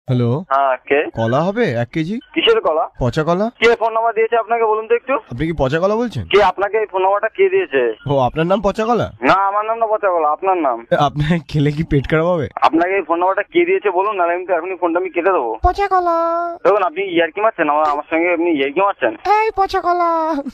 Hello. হ্যাঁ, কে? কলা হবে 1 কেজি? কিসের কলা? পচা কলা। কে ফোন নাম্বার দিয়েছে আপনাকে বলুন তো একটু? আপনি কি পচা কলা বলছেন? কে আপনাকে এই ফোন নাম্বারটা কে দিয়েছে? ও, আপনার নাম পচা কলা? না, আমার নাম না পচা কলা, আপনার নাম। আপনার খেলে কি পেট খারাপ হবে? আপনাকে এই ফোন নাম্বারটা কে দিয়েছে বলুন, নাহলে আমি তো এখনই ফোনটা আমি কেটে দেবো। পচা কলা। দেখুন, আপনি ইয়ার্কি মারছেন আমার সঙ্গে, আপনি ইয়ার্কি মারছেন। এই পচা কলা।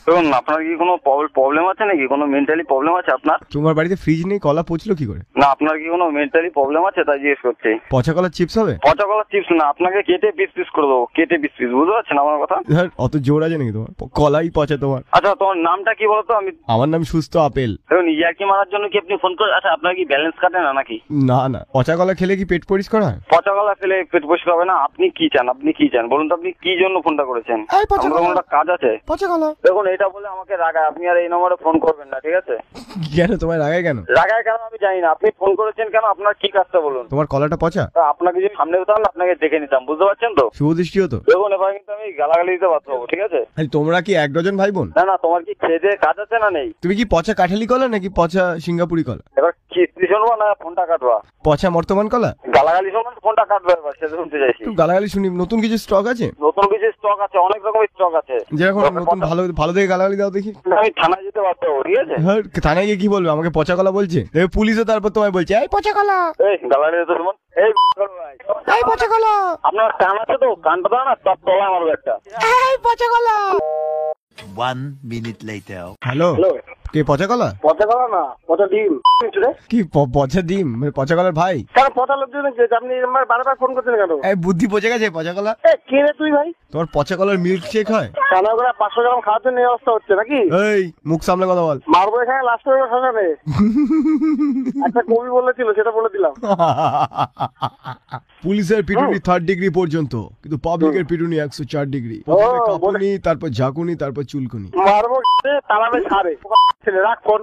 দেখুন, আপনার কি কোনো প্রবলেম আছে নাকি? কোনো মেন্টালি প্রবলেম আছে আপনার? তোমার বাড়িতে ফ্রিজ নেই, কলা পচলো কি করে? না, আপনার কি কোনো মেন্টালি প্রবলেম আছে তাই জিজ্ঞেস করছি। পচা কলার চিপস হবে? পচা কলা চিপস না, আপনাকে কেটে পিস পিস করে দেবো, কেটে পিস পিস, বুঝতে পারছেন আমার কথা? ধর, অত জোর আছে নাকি তোমার? কলাই পচা তোমার। আচ্ছা, তোমার নামটা কি বলতো? আমি আমার নাম সুস্থ আপেল। দেখুন, ইয়ার্কি মারার জন্য কি আপনি ফোন করে? আচ্ছা, আপনার কি ব্যালেন্স কাটে না নাকি? না না, পচা কলা খেলে কি পেট পরিষ্কার হয়? পচা কলা খেলে পেট পরিষ্কার হবে না? আপনি কি চান? আপনি কি চান বলুন তো? আপনি কি জন্য ফোনটা করেছেন? এই পচা আমার কলা। কোনো একটা কাজ আছে। পচা কলা। দেখুন, এটা বলে আমাকে রাগায়, আপনি আর এই নম্বরে ফোন করবেন না, ঠিক আছে? কেন তোমার রাগায় কেন? রাগায় কেন আমি জানি না, আপনি ফোন করেছেন কেন? আপনার কি কাজটা বলুন? তোমার কলাটা পচা? তা আপনাকে যদি সামনে হতাম আপনাকে দেখে নিতাম, বুঝতে পারছেন তো? শুভ দৃষ্টি হতো। দেখুন, এবার কিন্তু আমি গালাগালি দিতে বাধ্য হবো, ঠিক আছে? আরে তোমরা কি 1 ডজন ভাই বোন? না না, তোমার কি খেয়ে দেয়ে কাজ আছে না নেই? তুমি কি পচা কাঠালি কলা নাকি পচা সিঙ্গাপুরি কলা? এবার কিস্তি শুনবো না ফোনটা কাটবা? পচা বর্তমান কলা? গালাগালি শুনবেন, ফোনটা কাটবে, এবার সেটা শুনতে চাইছি। একটু গালাগালি শুনি। নতুন কিছু স্টক আছে? নতুন কিছু স্টক আছে, অনেক রকমের স্টক আছে। যেরকম নতুন ভালো ভালো দেখে গালাগালি দাও দেখি। আমি থানায় যেতে বাধ্য হবো, ঠিক আছে? হ্যাঁ, থানায় গিয়ে কি বলবে? আমাকে পচা কলা বলছে, দেখবে পুলিশও তারপর তোমায় বলছে এই পচা কলা। এই গালাগালি দিতে শুনুন, এই ভাই। এই পচা কলা। আপনার কান আছে তো? কানটা দাও না, তপ তলা আমার একটা। এই পচা কলা। 1 minute later. হ্যালো, হ্যালো, কে পচা কলা? পচা কলা না, পচা ডিম। কি পচা ডিম? মানে পচা কলার ভাই? কেন পচা লোকজন আপনি বারবার ফোন করছেন কেন? এই বুদ্ধি পচে গেছে পচা কলা। কে রে তুই ভাই? তোমার পচা কলার মিল্ক শেক হয়? কানা করে 500 গ্রাম খাওয়ার জন্য এই অবস্থা হচ্ছে নাকি? এই মুখ সামলে কথা বল। মারবো এখানে লাস্ট করে শ্মশানে। একটা কবি বলেছিল, সেটা বলে দিলাম। পুলিশের পিটুনি 3rd ডিগ্রি পর্যন্ত, কিন্তু পাবলিকের পিটুনি 104 ডিগ্রি। প্রথমে কাঁপুনি, তারপর ঝাঁকুনি, তারপর চুলকুনি। মারবো তালাবে ছাড়ে। ছেলে রাখ ফোন।